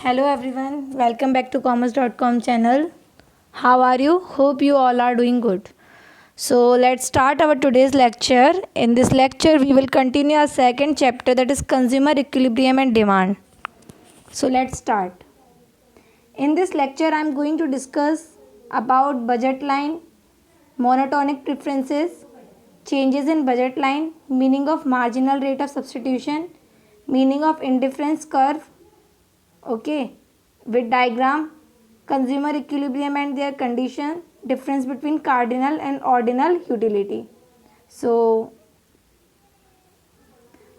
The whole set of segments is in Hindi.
Hello everyone, welcome back to commerce.com channel. How are you? Hope you all are doing good. So let's start our today's lecture. In this lecture we will continue our second chapter, that is consumer equilibrium and demand. So let's start. In this lecture I am going to discuss about budget line, monotonic preferences, changes in budget line, meaning of marginal rate of substitution, meaning of indifference curve, okay, with diagram, consumer equilibrium and their condition, difference between cardinal and ordinal utility. So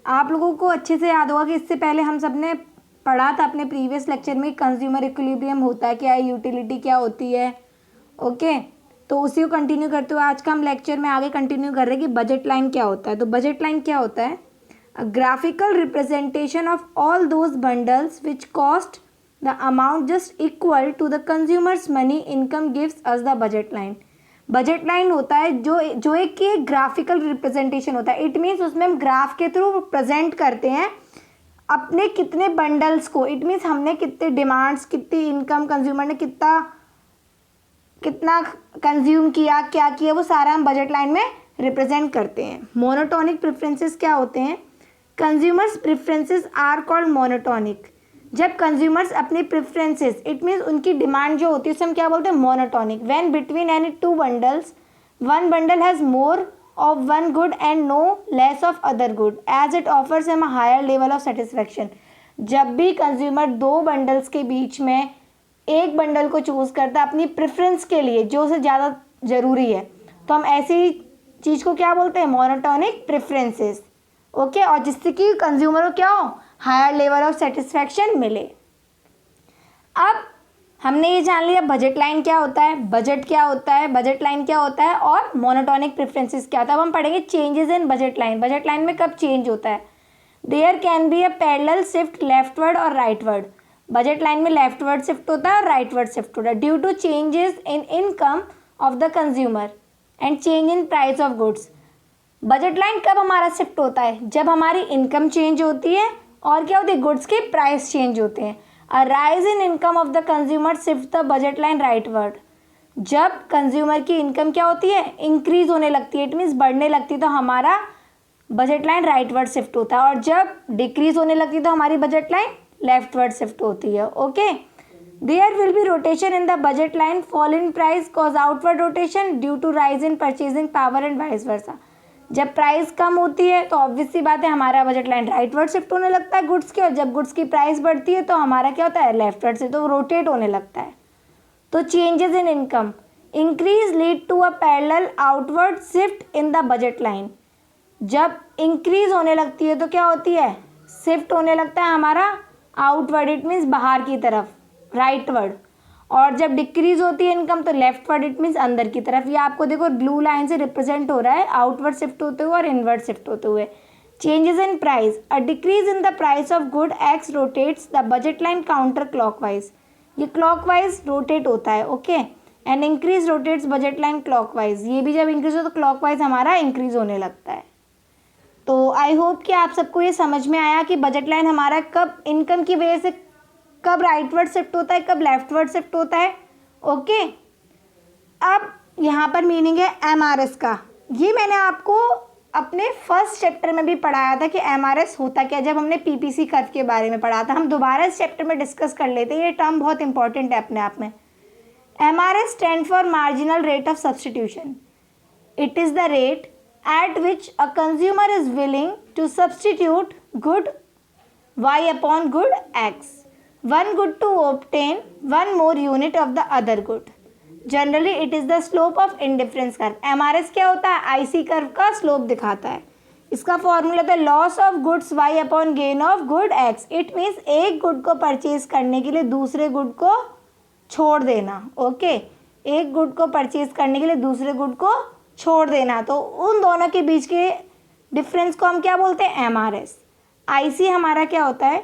आप लोगों को अच्छे से याद होगा कि इससे पहले हम सब ने पढ़ा था अपने प्रीवियस लेक्चर में कंज्यूमर इक्विलिब्रियम होता क्या है, यूटिलिटी क्या होती है, ओके। तो उसी को कंटिन्यू करते हुए आज का हम लेक्चर में आगे कंटिन्यू कर रहे हैं कि बजट लाइन क्या होता है। तो बजट लाइन क्या होता है? A graphical representation of all those bundles which cost the amount just equal to the consumers money income gives us the budget line. Budget line होता है जो एक ग्राफिकल रिप्रेजेंटेशन होता है। इट मीन्स उसमें हम ग्राफ के थ्रू प्रेजेंट करते हैं अपने कितने बंडल्स को। इट मीन्स हमने कितने डिमांड्स, कितनी इनकम, कंज्यूमर ने कितना कंज्यूम किया, क्या किया, वो सारा हम बजट लाइन में रिप्रेजेंट करते हैं। मोनोटोनिक प्रेफरेंसेस क्या होते हैं? Consumers preferences are called monotonic. जब कंज्यूमर्स अपनी प्रेफरेंसेस, इट मीन्स उनकी डिमांड जो होती है उसे हम क्या बोलते हैं? Monotonic. When between any two bundles one bundle has more of one good and no less of other good as it offers him a higher level of satisfaction. जब भी कंज्यूमर दो बंडल्स के बीच में एक बंडल को चूज़ करता है अपनी प्रेफरेंस के लिए जो उसे ज़्यादा ज़रूरी है, तो हम ऐसी चीज़ को क्या बोलते हैं? Monotonic preferences, okay. और जिससे कि कंज्यूमर को क्या हो? हायर लेवल ऑफ सेटिस्फैक्शन मिले। अब हमने ये जान लिया बजट लाइन क्या होता है, बजट क्या होता है, बजट लाइन क्या होता है और मोनोटोनिक प्रेफरेंसेस क्या होता है। अब हम पढ़ेंगे changes in budget line. Budget line में कब चेंज होता है? There can be a parallel shift leftward और राइटवर्ड। बजट लाइन में लेफ्टवर्ड शिफ्ट होता है और राइटवर्ड शिफ्ट होता है due to changes in income of the consumer and change in price of goods. Budget line कब हमारा शिफ्ट होता है? जब हमारी इनकम चेंज होती है और क्या होती है? गुड्स के प्राइस चेंज होते हैं। A rise in income of the consumer shift the budget line rightward. जब कंज्यूमर की इनकम क्या होती है? इंक्रीज होने लगती है, इट मीन्स बढ़ने लगती है, तो हमारा बजट लाइन राइटवर्ड शिफ्ट होता है। और जब डिक्रीज होने लगती है तो हमारी बजट लाइन लेफ्टवर्ड शिफ्ट होती है, okay. There will be rotation in the budget line, fall in price cause outward rotation due to rise in purchasing power and vice versa. जब प्राइस कम होती है तो ऑब्वियस सी बात है हमारा बजट लाइन राइटवर्ड शिफ्ट होने लगता है गुड्स के, और जब गुड्स की प्राइस बढ़ती है तो हमारा क्या होता है? लेफ्टवर्ड से, तो रोटेट होने लगता है। तो changes in income increase lead to a parallel outward shift in the budget line. जब इंक्रीज होने लगती है तो क्या होती है? शिफ्ट होने लगता है हमारा आउटवर्ड, इट मीन्स बाहर की तरफ, राइटवर्ड। और जब डिक्रीज होती है इनकम तो लेफ्टवर्ड, इट मीन्स अंदर की तरफ। ये आपको देखो ब्लू लाइन से रिप्रेजेंट हो रहा है आउटवर्ड शिफ्ट होते हुए और इनवर्ड शिफ्ट होते हुए। Changes in price, a decrease in the price of good x rotates the budget line counter clockwise. ये क्लॉकवाइज रोटेट होता है, okay. And increase rotates budget line clockwise. ये भी जब इंक्रीज हो तो क्लॉकवाइज हमारा इंक्रीज होने लगता है। तो आई होप कि आप सबको ये समझ में आया कि बजट लाइन हमारा कब इनकम की वजह से कब राइटवर्ड शिफ्ट होता है, कब लेफ्टवर्ड शिफ्ट होता है, ओके। अब यहाँ पर मीनिंग है एमआरएस का। ये मैंने आपको अपने फर्स्ट चैप्टर में भी पढ़ाया था कि एमआरएस होता क्या, जब हमने पीपीसी कर्व के बारे में पढ़ा था। हम दोबारा इस चैप्टर में डिस्कस कर लेते हैं, ये टर्म बहुत इंपॉर्टेंट है अपने आप में। MRS stand for marginal rate of substitution. It is the rate at which a consumer is willing to substitute good y upon good x, one good to obtain one more unit of the other good. Generally it is the slope of indifference curve. MRS क्या होता है? IC कर्व का स्लोप दिखाता है। इसका फॉर्मूला था loss of goods y upon gain of good x। It means एक गुड को परचेज करने के लिए दूसरे गुड को छोड़ देना, ओके। एक गुड को परचेज करने के लिए दूसरे गुड को छोड़ देना, तो उन दोनों के बीच के डिफरेंस को हम क्या बोलते हैं? एमआरएस। आईसी हमारा क्या होता है?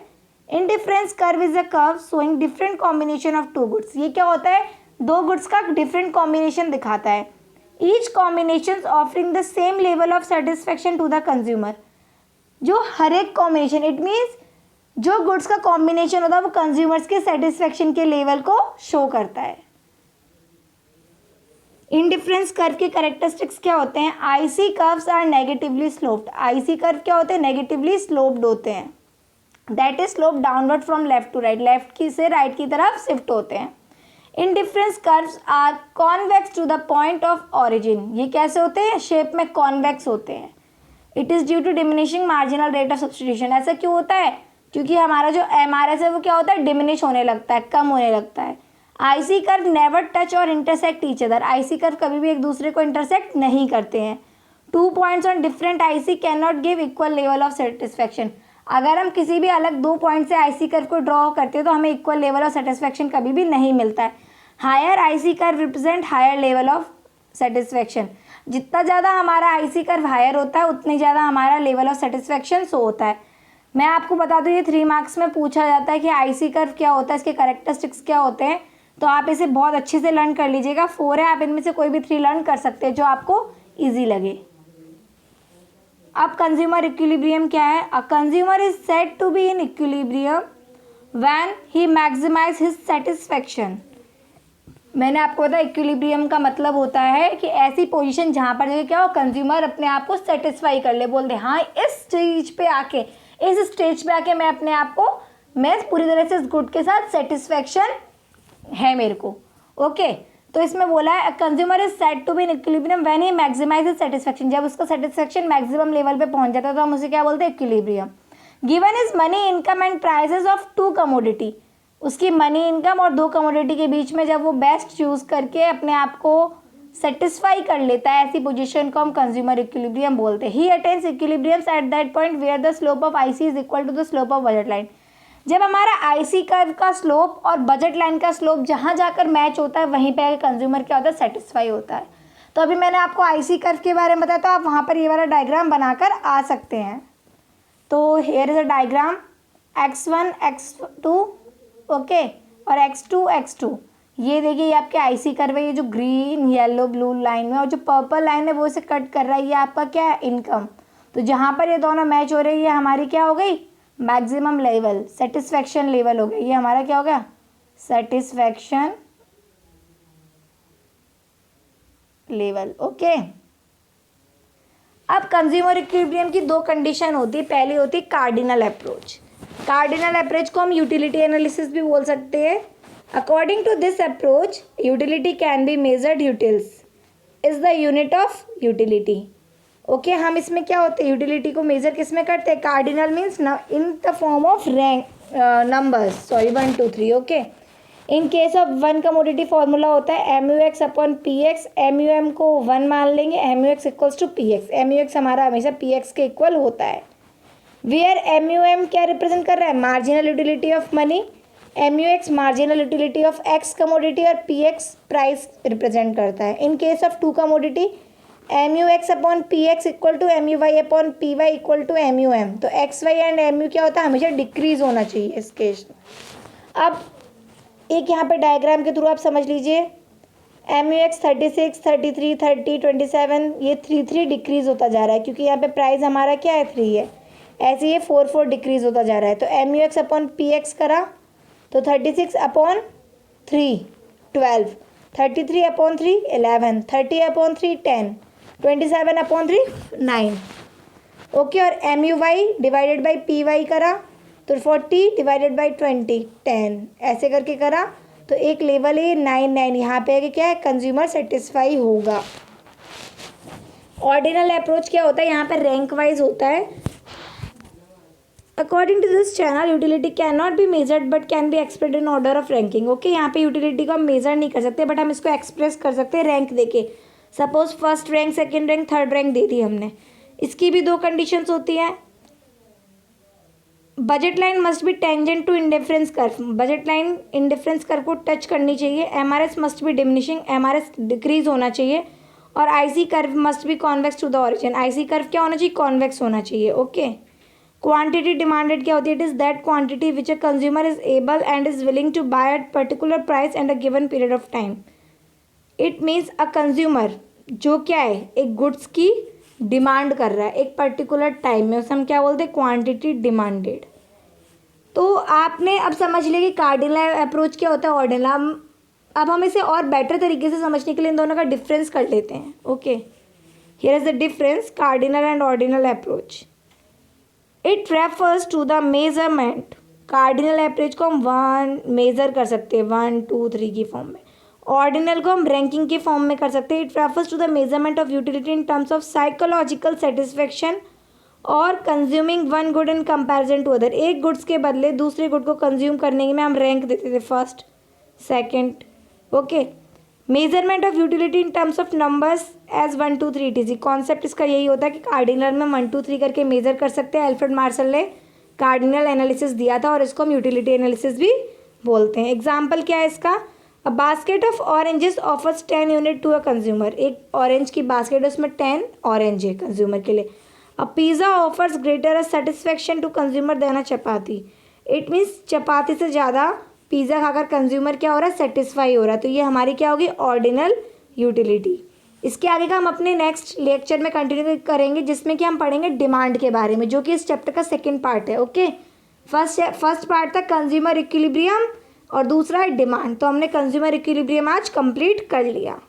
Indifference curve is a curve showing different combination of two goods. ये क्या होता है? दो गुड्स का डिफरेंट कॉम्बिनेशन दिखाता है। Each combination offering the same level of satisfaction to the consumer. जो हर एक कॉम्बिनेशन, इट मीन्स जो गुड्स का कॉम्बिनेशन होता है वो कंज्यूमर्स के सेटिस्फेक्शन के लेवल को शो करता है। इंडिफरेंस कर्व के कैरेक्टरिस्टिक्स क्या होते हैं? IC curves are negatively sloped. IC curve क्या होते हैं? नेगेटिवली स्लोप्ड होते हैं। That is slope downward from left to right, left की से राइट की तरफ शिफ्ट होते हैं। Indifference curves are convex to the point of origin. ये कैसे होते हैं? शेप में कॉन्वेक्स होते हैं। It is due to diminishing marginal rate of substitution. ऐसा क्यों होता है? क्योंकि हमारा जो एमआरएस है वो क्या होता है? डिमिनिश होने लगता है, कम होने लगता है। आईसी कर्व नेवर टच और intersect each other. IC curve कभी भी एक दूसरे को इंटरसेक्ट नहीं करते हैं। 2 points on different IC can not give equal level of satisfaction. अगर हम किसी भी अलग 2 पॉइंट से आईसी कर्व को ड्रॉ करते हैं तो हमें इक्वल लेवल ऑफ सेटिस्फैक्शन कभी भी नहीं मिलता है। Higher IC curve represent higher level of satisfaction. जितना ज़्यादा हमारा आईसी कर्व हायर होता है उतनी ज़्यादा हमारा लेवल ऑफ सेटिस्फैक्शन शो होता है। मैं आपको बता दूं ये 3 मार्क्स में पूछा जाता है कि आईसी कर्व क्या होता है, इसके कैरेक्टरिस्टिक्स क्या होते हैं, तो आप इसे बहुत अच्छे से लर्न कर लीजिएगा। 4 है, आप इनमें से कोई भी 3 लर्न कर सकते हैं जो आपको ईजी लगे। अब कंज्यूमर इक्विलिब्रियम क्या है? A consumer is said to be in equilibrium when he maximize his satisfaction. मैंने आपको बताया इक्विलिब्रियम का मतलब होता है कि ऐसी पोजीशन जहाँ पर क्या हो, कंज्यूमर अपने आप को सेटिस्फाई कर ले, बोल दे हाँ इस स्टेज पे आके, इस स्टेज पे आके मैं अपने आप को, मैं पूरी तरह से इस गुड के साथ सेटिस्फैक्शन है मेरे को। ओके, तो इसमें बोला है consumer is said to be in equilibrium when he maximize satisfaction. जब उसका सेटिस्फैक्शन मैक्सिमम लेवल पे पहुंच जाता है तो हम उसे क्या बोलते हैं? Equilibrium. Given is money income and prices of 2 commodity. उसकी मनी इनकम और 2 कमोडिटी के बीच में जब वो बेस्ट चूज करके अपने आप को सेटिस्फाई कर लेता है, ऐसी पोजीशन को हम कंज्यूमर इक्विलिब्रियम बोलते हैं। He attains equilibrium at that point where the slope of IC is equal to the slope of budget line. जब हमारा आईसी कर्व का स्लोप और बजट लाइन का स्लोप जहाँ जाकर मैच होता है वहीं पे कंज्यूमर क्या होता है? सेटिस्फाई होता है। तो अभी मैंने आपको आईसी कर्व के बारे में बताया, तो आप वहाँ पर ये वाला डायग्राम बनाकर आ सकते हैं। तो here is a diagram x1 x2 okay और x2 x2। ये देखिए ये आपके आईसी कर्व है, ये जो ग्रीन येलो ब्लू लाइन में और जो पर्पल लाइन है वो इसे कट कर रहा है, ये आपका क्या है? इनकम। तो जहाँ पर ये दोनों मैच हो रही है हमारी क्या हो गई? मैक्सिमम लेवल, सेटिस्फैक्शन लेवल हो गया। ये हमारा क्या हो गया? Satisfaction level. ओके, अब कंज्यूमर इक्विलिब्रियम की 2 कंडीशन होती है। पहली होती है कार्डिनल अप्रोच। कार्डिनल अप्रोच को हम यूटिलिटी एनालिसिस भी बोल सकते हैं। According to this approach utility can be measured. Utils is the unit of utility. Okay, हम इसमें क्या होते हैं? यूटिलिटी को मेजर किस में करते हैं? Cardinal means in the form of rank numbers, sorry 1 2 3। Okay, in case of 1 commodity formula होता है MUX अपॉन PX। MUM को 1 मान लेंगे, MUX equals to PX। MUX हमारा हमेशा PX के इक्वल होता है। वेयर MUM क्या रिप्रेजेंट कर रहा है? Marginal utility of money. MUX marginal utility of X commodity और PX प्राइस रिप्रेजेंट करता है। In case of 2 commodity MUX upon PX equal to MUY upon PY equal to MUM। तो XY एंड MU क्या होता है? हमेशा डिक्रीज होना चाहिए इस केस में। अब एक यहाँ पे डायग्राम के थ्रू आप समझ लीजिए। MUX 36 33 30 27 ये 3 डिक्रीज होता जा रहा है क्योंकि यहाँ पे प्राइस हमारा क्या है? 3 है। ऐसे ये 4 डिक्रीज होता जा रहा है। तो MUX अपॉन PX करा तो 36 upon 3 12, 33 upon 3 11, 30 upon 3 10, 27 upon 3 9। Okay, और MUY डिवाइडेड बाई PY करा तो 40 डिवाइडेड बाई 20 10, ऐसे करके करा तो एक लेवल है 9 9। यहाँ पे है क्या है? कंज्यूमर सेटिस्फाई होगा। ऑर्डिनल अप्रोच क्या होता है? यहाँ पे रैंक वाइज होता है। According to this channel utility can not be measured but can be expressed in order of ranking. Okay, यहाँ पे यूटिलिटी को हम मेजर नहीं कर सकते बट हम इसको एक्सप्रेस कर सकते हैं रैंक देके। Suppose first rank, second rank, third rank दे दी हमने। इसकी भी 2 कंडीशंस होती हैं। Budget line must be tangent to indifference curve. Budget line indifference curve को टच करनी चाहिए। MRS must be diminishing, MRS decrease होना चाहिए। और IC curve must be convex to the origin. IC curve क्या होना चाहिए? कॉन्वेक्स होना चाहिए। ओके, क्वांटिटी डिमांडेड क्या होती है? It is that quantity which a consumer is able and is willing to buy at particular price and a given period of time. It means a consumer जो क्या है? एक गुड्स की डिमांड कर रहा है एक पर्टिकुलर टाइम में, उसे हम क्या बोलते हैं? Quantity demanded. तो आपने अब समझ लिया कि कार्डिनल अप्रोच क्या होता है, ऑर्डिनल। अब हम इसे और बेटर तरीके से समझने के लिए इन दोनों का डिफरेंस कर लेते हैं। Okay, here is the difference cardinal and ordinal approach. It refers to the measurement. Cardinal approach को हम वन मेजर कर सकते हैं 1 2 3 की फॉर्म में, ऑर्डिनल को हम रैंकिंग के फॉर्म में कर सकते हैं। It refers to the measurement of utility in terms of psychological satisfaction और consuming one good in comparison to other. एक गुड्स के बदले दूसरे गुड को कंज्यूम करने में हम रैंक देते थे, first second. Okay, measurement of utility in terms of numbers as 1 2 3 etc। Concept इसका यही होता है कि कार्डिनल में 1 2 3 करके मेजर कर सकते हैं। अल्फ्रेड मार्शल ने कार्डिनल एनालिसिस दिया था और इसको हम यूटिलिटी एनालिसिस भी बोलते हैं। एग्जाम्पल क्या है इसका? A basket of oranges offers 10 unit to a consumer. एक ऑरेंज की बास्केट है, उसमें 10 ऑरेंज है कंज्यूमर के लिए। A pizza offers greater a satisfaction to consumer than a chapati. It means chapati से ज़्यादा पिज़्ज़ा खाकर कंज्यूमर क्या हो रहा है, सेटिस्फाई हो रहा है। तो ये हमारी क्या होगी, ऑर्डिनल यूटिलिटी। इसके आगे का हम अपने नेक्स्ट लेक्चर में कंटिन्यू करेंगे, जिसमें कि हम पढ़ेंगे डिमांड के बारे में, जो कि इस चैप्टर का सेकंड पार्ट है। ओके, फर्स्ट पार्ट था कंज्यूमर इक्विलिब्रियम और दूसरा है डिमांड। तो हमने कंज्यूमर इक्विलिब्रियम आज कंप्लीट कर लिया।